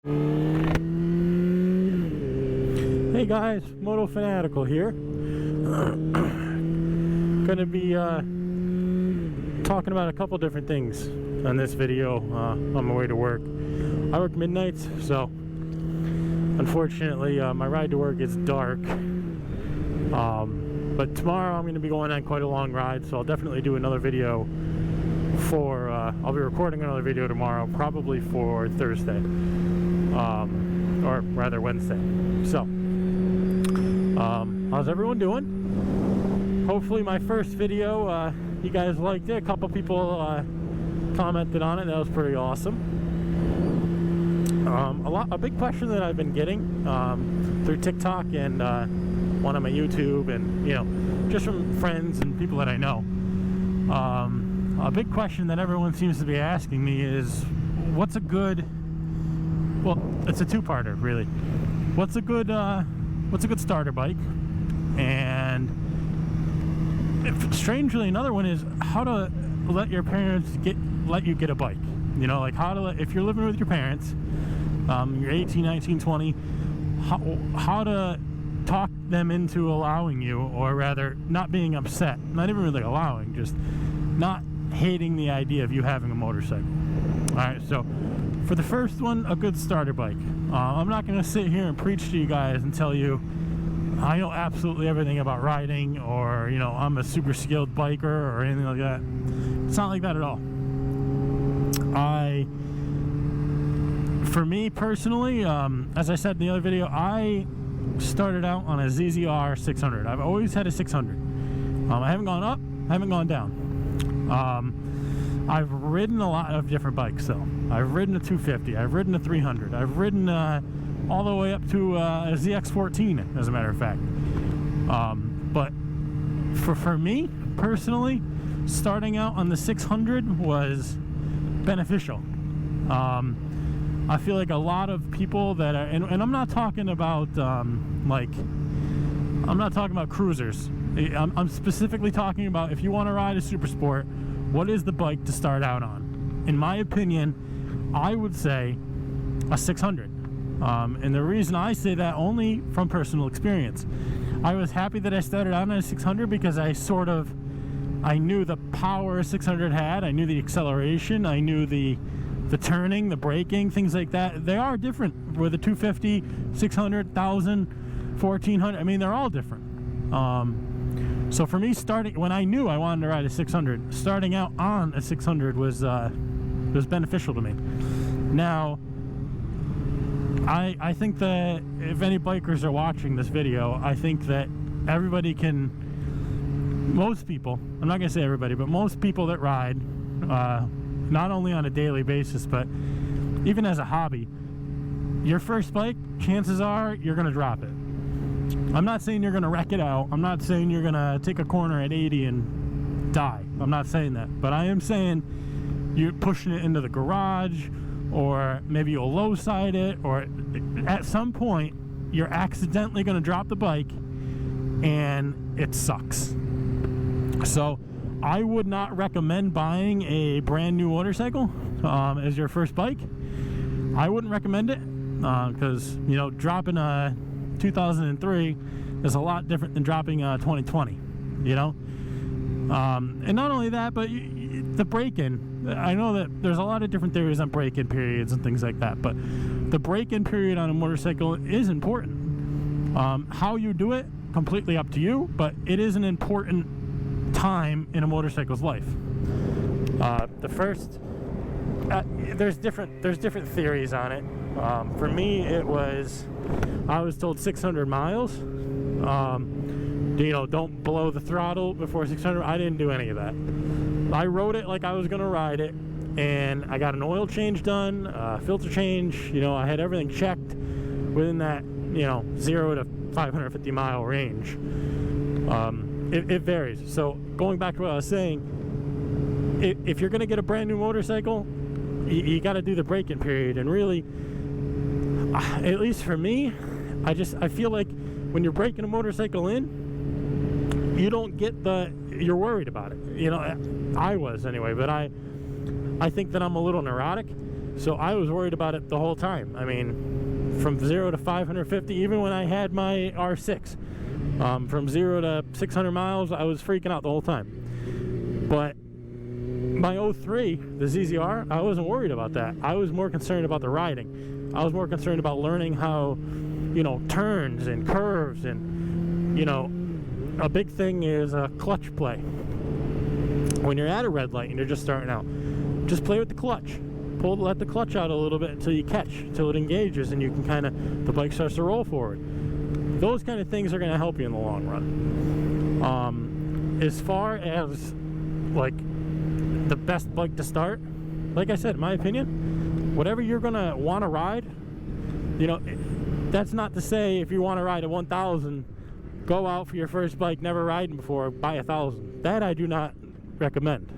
Hey guys, Moto Fanatical here. Gonna be talking about a couple different things on this video on my way to work. I work midnights, so unfortunately my ride to work is dark. But tomorrow I'm going to be going on quite a long ride, so I'll definitely do another video for, I'll be recording another video tomorrow, probably for Thursday, or rather Wednesday. So, how's everyone doing? Hopefully my first video, you guys liked it. A couple people commented on it. That was pretty awesome. A big question that I've been getting through TikTok and one on my YouTube, and just from friends and people that I know. A big question that everyone seems to be asking me is, what's a good? Well, it's a two-parter really. What's a good starter bike? And strangely, another one is how to let your parents let you get a bike. Like how to if you're living with your parents, you're 18, 19, 20, how to talk them into allowing you, or rather not being upset, not even really allowing, just not hating the idea of you having a motorcycle. Alright, so for the first one, a good starter bike. I'm not going to sit here and preach to you guys and tell you I know absolutely everything about riding, or I'm a super skilled biker or anything like that. It's not like that at all. For me personally, as I said in the other video, I started out on a ZZR 600. I've always had a 600. I haven't gone up, I haven't gone down. I've ridden a lot of different bikes though. I've ridden a 250, I've ridden a 300, I've ridden all the way up to a ZX14, as a matter of fact. But for me personally, starting out on the 600 was beneficial. I feel like a lot of people that are, and I'm not talking about I'm not talking about cruisers. I'm specifically talking about if you want to ride a super sport, what is the bike to start out on? In my opinion, I would say a 600. And the reason I say that, only from personal experience. I was happy that I started out on a 600 because I knew the power a 600 had, I knew the acceleration, I knew the turning, the braking, things like that. They are different with a 250, 600, 1000, 1400. I mean, they're all different. So for me, when I knew I wanted to ride a 600, starting out on a 600 was beneficial to me. Now, I think that if any bikers are watching this video, I think that most people, I'm not going to say everybody, but most people that ride, not only on a daily basis, but even as a hobby, your first bike, chances are you're going to drop it. I'm not saying you're going to wreck it out. I'm not saying you're going to take a corner at 80 and die. I'm not saying that. But I am saying you're pushing it into the garage, or maybe you'll low side it, or at some point you're accidentally going to drop the bike and it sucks. So I would not recommend buying a brand new motorcycle as your first bike. I wouldn't recommend it because dropping a 2003 is a lot different than dropping a 2020. And not only that, but the break-in. I know that there's a lot of different theories on break-in periods and things like that, but the break-in period on a motorcycle is important. How you do it, completely up to you, but it is an important time in a motorcycle's life. There's different theories on it. For me, I was told 600 miles. Don't blow the throttle before 600. I didn't do any of that. I rode it like I was gonna ride it, and I got an oil change done, filter change. I had everything checked within that 0 to 550 mile range. It varies. So going back to what I was saying, if you're gonna get a brand new motorcycle, you got to do the break-in period. And really, at least for me, I feel like when you're breaking a motorcycle in, you don't get you're worried about it. I was anyway, but I think that I'm a little neurotic. So I was worried about it the whole time. I mean, from 0 to 550, even when I had my R6, from 0 to 600 miles, I was freaking out the whole time. But my 03, the ZZR, I wasn't worried about that. I was more concerned about the riding. I was more concerned about learning how, you know, turns and curves, and, you know, a big thing is a clutch play. When you're at a red light and you're just starting out, just play with the clutch. Let the clutch out a little bit until you catch, until it engages, and you can kind of, the bike starts to roll forward. Those kind of things are going to help you in the long run. As far as like the best bike to start, like I said, in my opinion, whatever you're going to want to ride, you know, that's not to say if you want to ride a 1000, go out for your first bike, never riding before, buy 1000. That I do not recommend.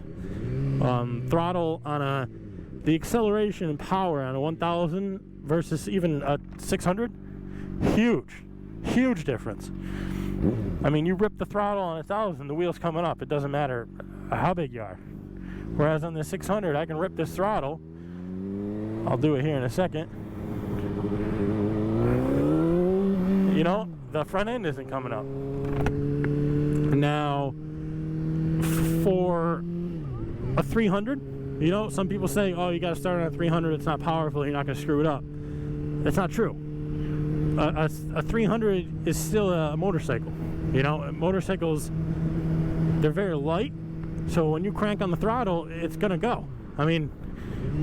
Throttle on the acceleration and power on a 1000 versus even a 600, huge difference. I mean, you rip the throttle on a 1000, the wheel's coming up. It doesn't matter how big you are. Whereas on the 600, I can rip this throttle. I'll do it here in a second. You know, the front end isn't coming up. Now, for a 300, you know, some people say, oh, you got to start on a 300, it's not powerful, you're not going to screw it up. That's not true. A 300 is still a motorcycle. You know, motorcycles, they're very light, so when you crank on the throttle, it's going to go. I mean,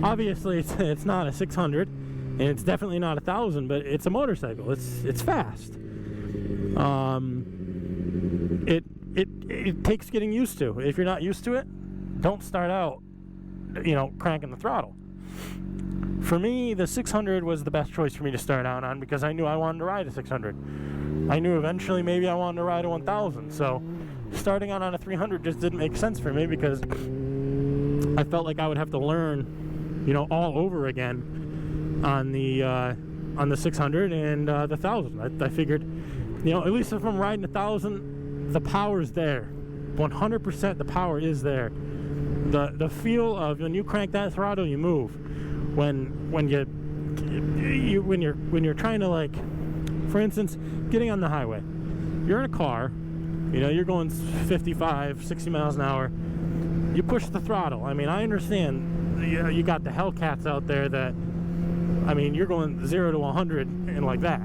obviously it's not a 600, and it's definitely not 1000, but it's a motorcycle. It's fast. It takes getting used to. If you're not used to it, don't start out, you know, cranking the throttle. For me, the 600 was the best choice for me to start out on, because I knew I wanted to ride a 600. I knew eventually maybe I wanted to ride a 1000. So starting out on a 300 just didn't make sense for me, because I felt like I would have to learn, you know, all over again on the 600 and the 1000. I figured, you know, at least if I'm riding 1000, the power's there. 100% the power is there. The feel of when you crank that throttle, you move. When you're trying to, like, for instance, getting on the highway, you're in a car, you know, you're going 55, 60 miles an hour, you push the throttle. I mean, I understand you got the Hellcats out there that, I mean, you're going 0 to 100 and like that.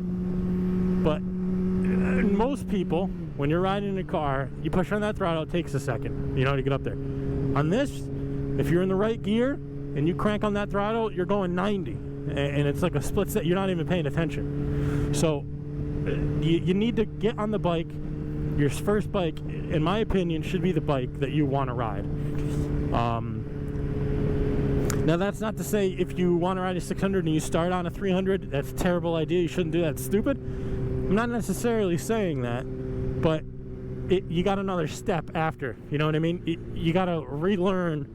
But most people, when you're riding in a car, you push on that throttle, it takes a second, you know, to get up there. On this, if you're in the right gear and you crank on that throttle, you're going 90, and it's like a split set. You're not even paying attention. So you need to get on the bike. Your first bike, in my opinion, should be the bike that you want to ride. Now, that's not to say if you want to ride a 600 and you start on a 300, that's a terrible idea. You shouldn't do that. It's stupid. I'm not necessarily saying that, but you got another step after. You know what I mean? You got to relearn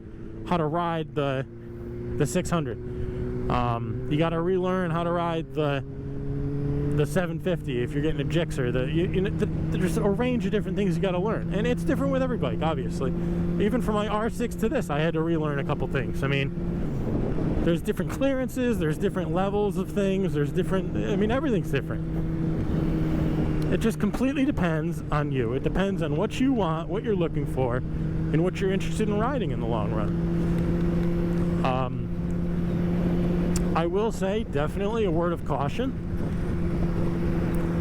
how to ride the 600. You got to relearn how to ride the 750 if you're getting a Gixxer. There's a range of different things you got to learn, and it's different with every bike, obviously. Even from my R6 to this, I had to relearn a couple things. I mean, there's different clearances, there's different levels of things, there's different, I mean, everything's different. It just completely depends on you. It depends on what you want, what you're looking for, and what you're interested in riding in the long run. I will say, definitely a word of caution.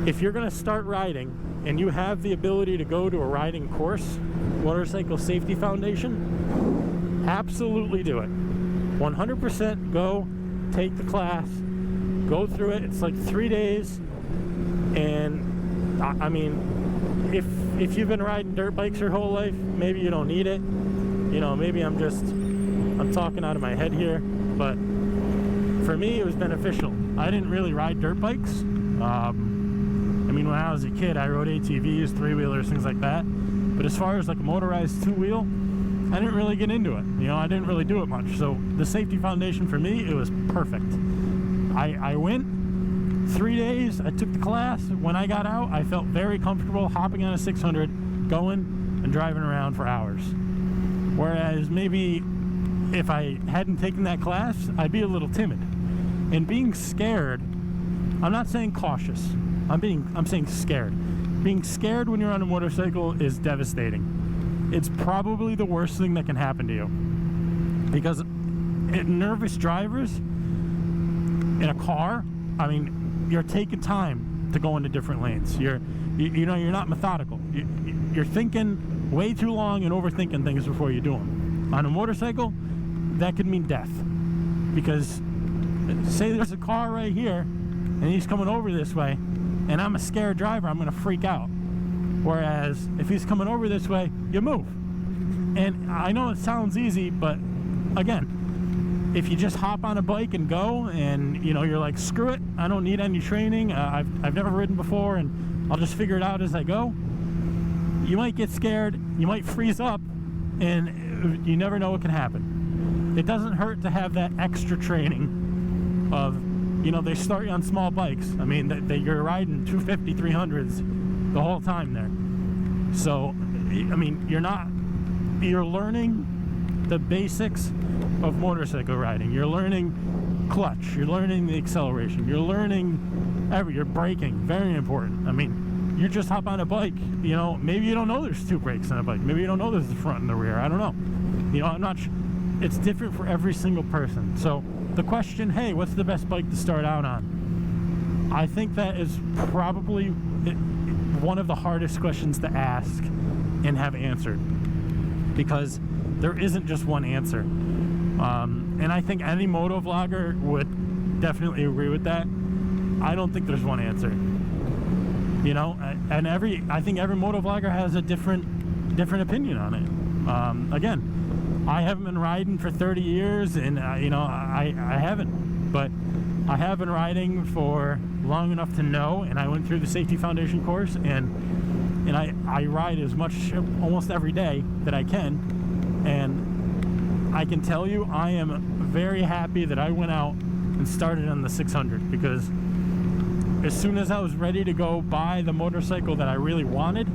If you're going to start riding and you have the ability to go to a riding course, Motorcycle Safety Foundation, absolutely do it. 100% go, take the class, go through it. It's like 3 days, and I mean, if you've been riding dirt bikes your whole life, maybe you don't need it. You know, maybe I'm talking out of my head here, but for me, it was beneficial. I didn't really ride dirt bikes. I mean, when I was a kid, I rode ATVs, 3-wheelers, things like that. But as far as like a motorized 2-wheel, I didn't really get into it. You know, I didn't really do it much. So the Safety Foundation, for me, it was perfect. I went 3 days, I took the class. When I got out, I felt very comfortable hopping on a 600, going and driving around for hours. Whereas maybe if I hadn't taken that class, I'd be a little timid. And being scared, I'm not saying cautious, I'm saying scared. Being scared when you're on a motorcycle is devastating. It's probably the worst thing that can happen to you. Because nervous drivers in a car, I mean, you're taking time to go into different lanes. You're not methodical. You're thinking way too long and overthinking things before you do them. On a motorcycle, that could mean death. Because say there's a car right here and he's coming over this way and I'm a scared driver, I'm going to freak out. Whereas if he's coming over this way, you move. And I know it sounds easy, but again, if you just hop on a bike and go and you're like, screw it, I don't need any training, I've never ridden before and I'll just figure it out as I go, you might get scared, you might freeze up, and you never know what can happen. It doesn't hurt to have that extra training of, they start you on small bikes. I mean, you're riding 250, 300s the whole time there. So, I mean, you're learning the basics of motorcycle riding. You're learning clutch, you're learning the acceleration, you're learning your braking, very important. I mean, you just hop on a bike, maybe you don't know there's two brakes on a bike, maybe you don't know there's the front and the rear, I don't know. I'm not it's different for every single person. So the question, hey, what's the best bike to start out on? I think that is probably one of the hardest questions to ask and have answered, because there isn't just one answer. And I think any motovlogger would definitely agree with that. I don't think there's one answer. And I think every motovlogger has a different opinion on it. Again, I haven't been riding for 30 years, and I haven't, but I have been riding for long enough to know, and I went through the Safety Foundation course, and I ride as much almost every day that I can, and I can tell you I am very happy that I went out and started on the 600, because as soon as I was ready to go buy the motorcycle that I really wanted,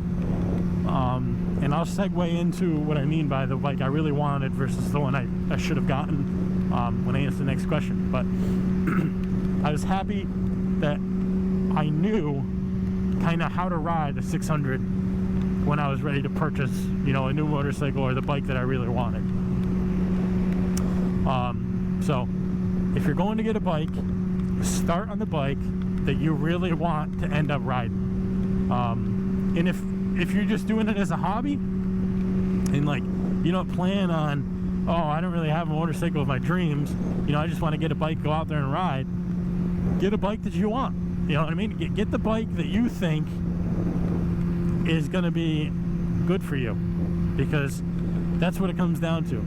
and I'll segue into what I mean by the bike I really wanted versus the one I should have gotten when I answer the next question. But I was happy that I knew kind of how to ride a 600 when I was ready to purchase, a new motorcycle or the bike that I really wanted. So if you're going to get a bike, start on the bike that you really want to end up riding. And if you're just doing it as a hobby and you don't plan on, oh, I don't really have a motorcycle of my dreams, I just want to get a bike, go out there and ride, get a bike that you want. You know what I mean? Get the bike that you think is going to be good for you, because that's what it comes down to.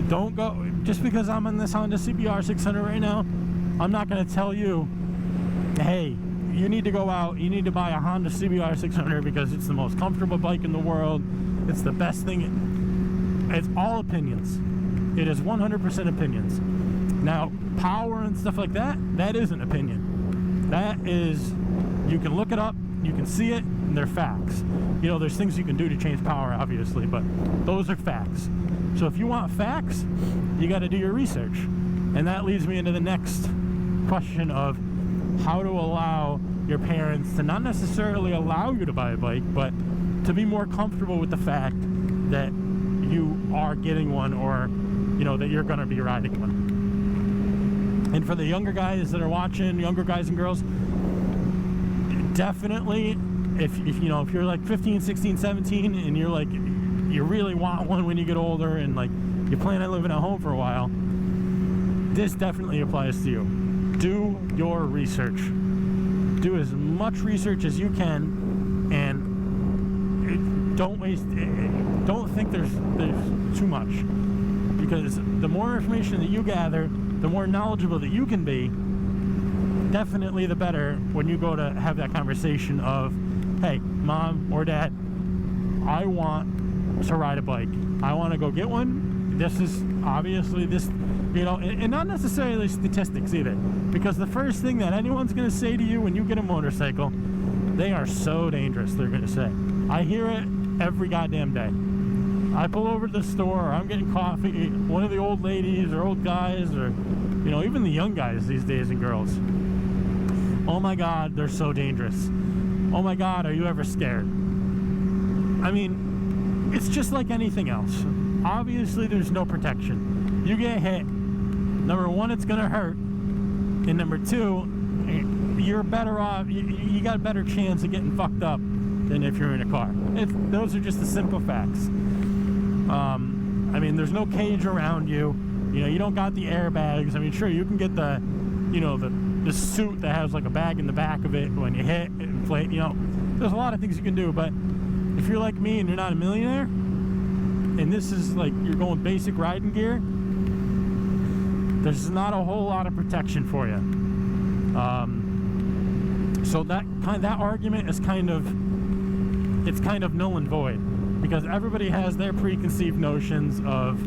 Don't go, just because I'm on this Honda CBR 600 right now, I'm not going to tell you, hey, you need to go out, you need to buy a Honda CBR 600 because it's the most comfortable bike in the world, it's the best thing. It's all opinions. It is 100% opinions. Now, power and stuff like that, that is an opinion. That is, you can look it up, you can see it, and they're facts. There's things you can do to change power, obviously, but those are facts. So if you want facts, you got to do your research. And that leads me into the next question of how to allow your parents to not necessarily allow you to buy a bike, but to be more comfortable with the fact that you are getting one, or that you're going to be riding one. And for the younger guys that are watching, younger guys and girls, definitely if you're like 15, 16, 17 and you're like, you really want one when you get older and you plan on living at home for a while, this definitely applies to you. Do your research. Do as much research as you can, and don't think there's too much, because the more information that you gather, the more knowledgeable that you can be, definitely the better when you go to have that conversation of, hey, mom or dad, I want to ride a bike, I want to go get one. This is obviously this, and not necessarily statistics either, because the first thing that anyone's going to say to you when you get a motorcycle, they are so dangerous, they're going to say. I hear it every goddamn day. I pull over to the store, or I'm getting coffee, one of the old ladies or old guys, or, you know, even the young guys these days and girls. Oh my God, they're so dangerous. Oh my God, are you ever scared? I mean, it's just like anything else. Obviously, there's no protection. You get hit, number one, it's gonna hurt, and number two, you're better off, you got a better chance of getting fucked up than if you're in a car. Those are just the simple facts. I mean, there's no cage around you. You know, you don't got the airbags. I mean, sure, you can get the, you know, the suit that has like a bag in the back of it when you hit, it inflate, you know. There's a lot of things you can do, but if you're like me and you're not a millionaire, and this is like, you're going basic riding gear, there's not a whole lot of protection for you. So that argument is kind of null and void, because everybody has their preconceived notions of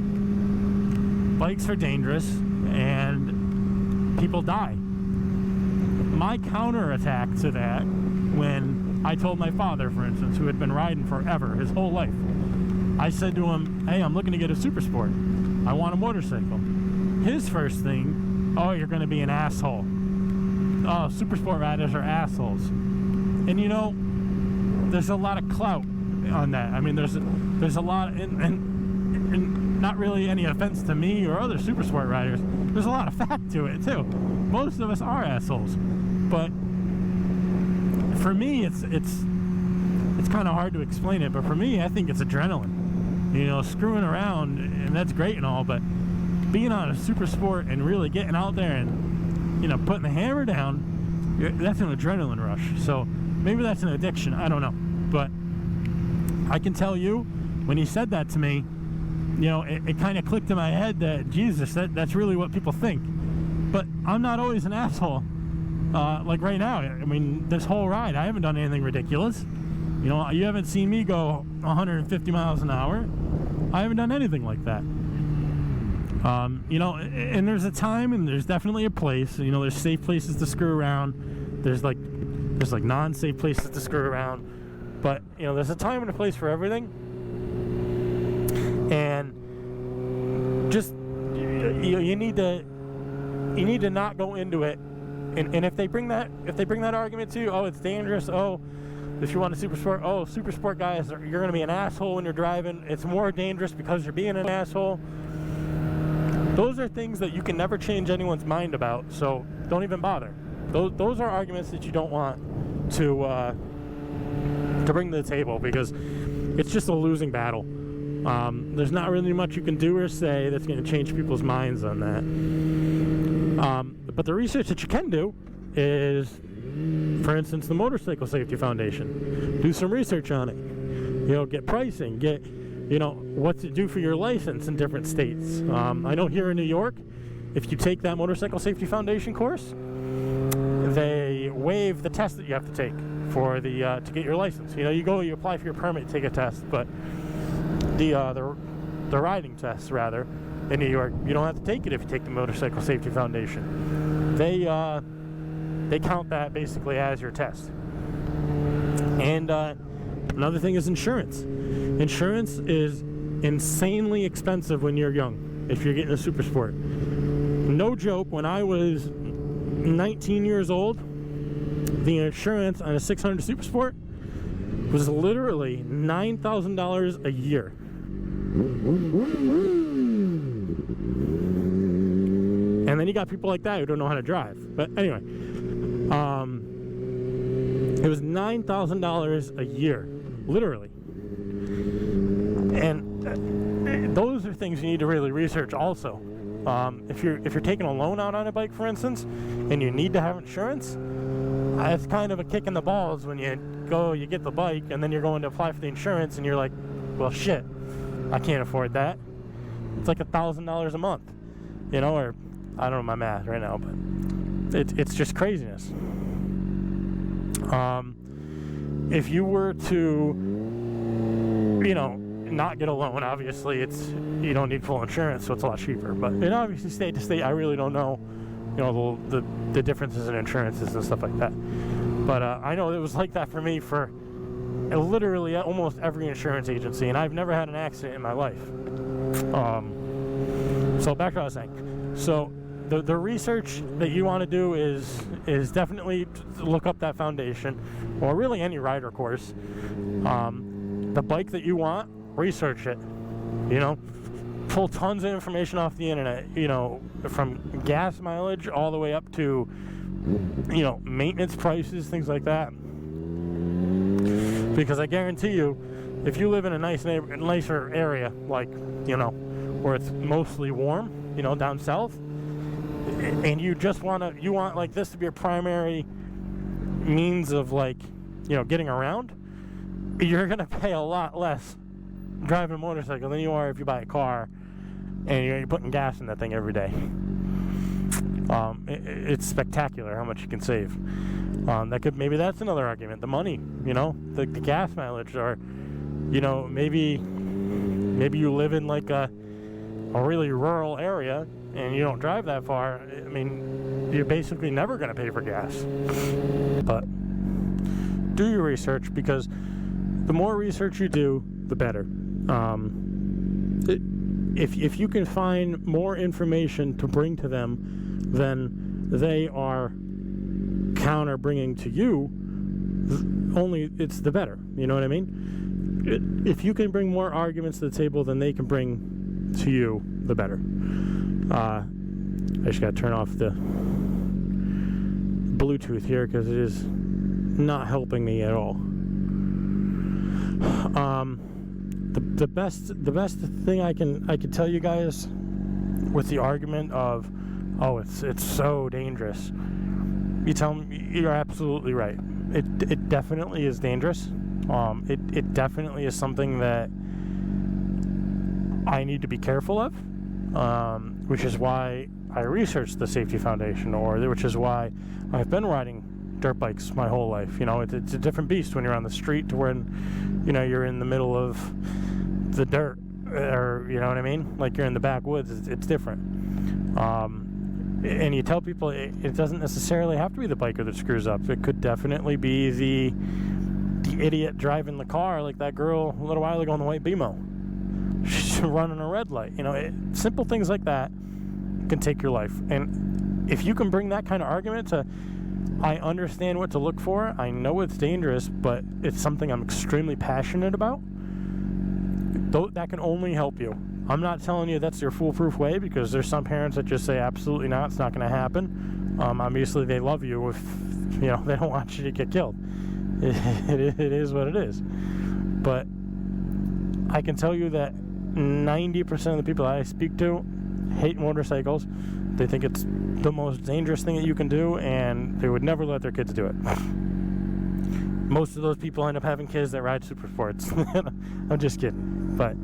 bikes are dangerous and people die. My counterattack to that, when I told my father, for instance, who had been riding forever, his whole life, I said to him, hey, I'm looking to get a super sport. I want a motorcycle. His first thing, oh, you're going to be an asshole. Oh, super sport riders are assholes. And you know, there's a lot of clout on that. I mean, there's a lot, and not really any offense to me or other super sport riders, there's a lot of fact to it too. Most of us are assholes, but for me, it's kind of hard to explain it. But for me, I think it's adrenaline. You know, screwing around, and that's great and all, but being on a super sport and really getting out there and, you know, putting the hammer down, that's an adrenaline rush. So maybe that's an addiction, I don't know. But I can tell you, when he said that to me, you know, it kind of clicked in my head that, Jesus, that's really what people think. But I'm not always an asshole. Like right now, I mean, this whole ride, I haven't done anything ridiculous. You know, you haven't seen me go 150 miles an hour. I haven't done anything like that. You know, and there's a time and there's definitely a place. You know, there's safe places to screw around. There's like non-safe places to screw around. But, you know, there's a time and a place for everything. And just, you need to not go into it. And if they bring that argument to you, oh, it's dangerous, oh, if you want a super sport, oh, super sport guys, you're going to be an asshole when you're driving, it's more dangerous because you're being an asshole. Those are things that you can never change anyone's mind about, so don't even bother. Those are arguments that you don't want to bring to the table, because it's just a losing battle. There's not really much you can do or say that's going to change people's minds on that. But the research that you can do is, for instance, the Motorcycle Safety Foundation. Do some research on it. You know, get pricing, get, you know, what's it do for your license in different states. I know here in New York, if you take that Motorcycle Safety Foundation course, they waive the test that you have to take for the to get your license. You know, you apply for your permit, take a test, but the riding test, rather, in New York, you don't have to take it if you take the Motorcycle Safety Foundation. They count that basically as your test. And another thing is insurance. Insurance is insanely expensive when you're young, if you're getting a super sport. No joke, when I was 19 years old, the insurance on a 600 super sport was literally $9,000 a year. And then you got people like that who don't know how to drive. But anyway, it was $9,000 a year, literally. And those are things you need to really research also. If you're taking a loan out on a bike, for instance, and you need to have insurance, it's kind of a kick in the balls when you get the bike, and then you're going to apply for the insurance, and you're like, well, shit, I can't afford that. It's like $1,000 a month, you know, or I don't know my math right now, but it's just craziness. If you were to, you know, not get a loan, obviously you don't need full insurance, so it's a lot cheaper. But it obviously state to state, I really don't know, you know, the differences in insurances and stuff like that. But I know it was like that for me for literally almost every insurance agency, and I've never had an accident in my life. So back to what I was saying. So the research that you want to do is definitely look up that foundation, or really any rider course. The bike that you want, research it. You know, pull tons of information off the internet. You know, from gas mileage all the way up to, you know, maintenance prices, things like that. Because I guarantee you, if you live in a nicer area, like, you know, where it's mostly warm, you know, down south, and you just you want like this to be a primary means of, like, you know, getting around, you're gonna pay a lot less driving a motorcycle than you are if you buy a car and you're putting gas in that thing every day. It's spectacular how much you can save. Maybe that's another argument. The money, you know, the gas mileage, or, you know, maybe you live in like a really rural area and you don't drive that far. I mean, you're basically never going to pay for gas. But do your research, because the more research you do, the better. If you can find more information to bring to them than they are counter bringing to you, only it's the better. You know what I mean? If you can bring more arguments to the table than they can bring to you, the better. I just gotta turn off the Bluetooth here because it is not helping me at all. The best thing I can tell you guys with the argument of, oh, it's so dangerous, you tell them you're absolutely right. It definitely is dangerous. It definitely is something that I need to be careful of, which is why I researched the Safety Foundation, which is why I've been riding dirt bikes my whole life. You know, it's a different beast when you're on the street to when, you know, you're in the middle of the dirt, or, you know what I mean? Like you're in the backwoods. It's different. And you tell people it doesn't necessarily have to be the biker that screws up. It could definitely be the idiot driving the car, like that girl a little while ago on the white BMO. She's running a red light. You know, simple things like that can take your life. And if you can bring that kind of argument to, I understand what to look for, I know it's dangerous, but it's something I'm extremely passionate about, that can only help you. I'm not telling you that's your foolproof way, because there's some parents that just say absolutely not, it's not going to happen. Obviously they love you if, you know, they don't want you to get killed. It is what it is. But I can tell you that 90% of the people I speak to hate motorcycles. They think it's the most dangerous thing that you can do, and they would never let their kids do it. Most of those people end up having kids that ride super sports. I'm just kidding, but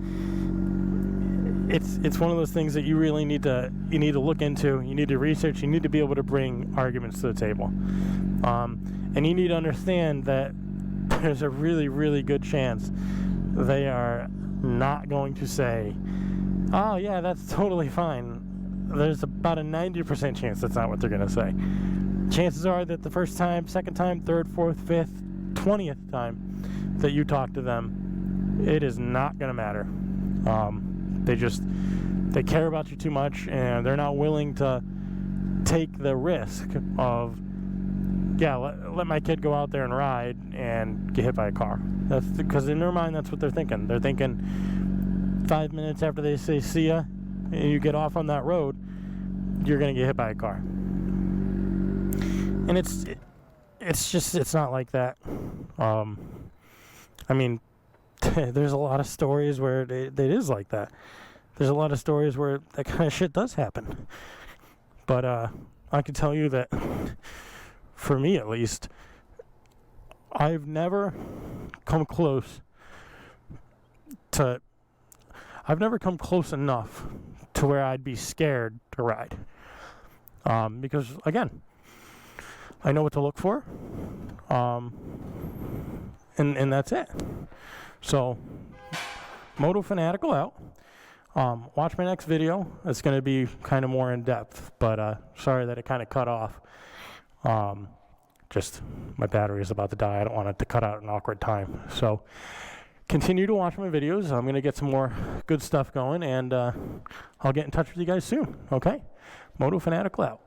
it's one of those things that you really need to look into. You need to research. You need to be able to bring arguments to the table, and you need to understand that there's a really, really good chance they are not going to say, "Oh yeah, that's totally fine." There's about a 90% chance that's not what they're going to say. Chances are that the first time, second time, third, fourth, fifth, 20th time that you talk to them, it is not going to matter. They care about you too much, and they're not willing to take the risk of, yeah, let my kid go out there and ride and get hit by a car. That's because in their mind, that's what they're thinking. They're thinking 5 minutes after they say see ya, and you get off on that road, you're gonna get hit by a car. And it's not like that. I mean, there's a lot of stories where it is like that. There's a lot of stories where that kind of shit does happen. But I can tell you that, for me at least, I've never come close enough to where I'd be scared to ride. Because, again, I know what to look for, and that's it. So, Moto Fanatical out. Watch my next video. It's going to be kind of more in depth, but sorry that it kind of cut off. just my battery is about to die. I don't want it to cut out an awkward time. So continue to watch my videos. I'm going to get some more good stuff going, and I'll get in touch with you guys soon. Okay? Moto Fanatical out.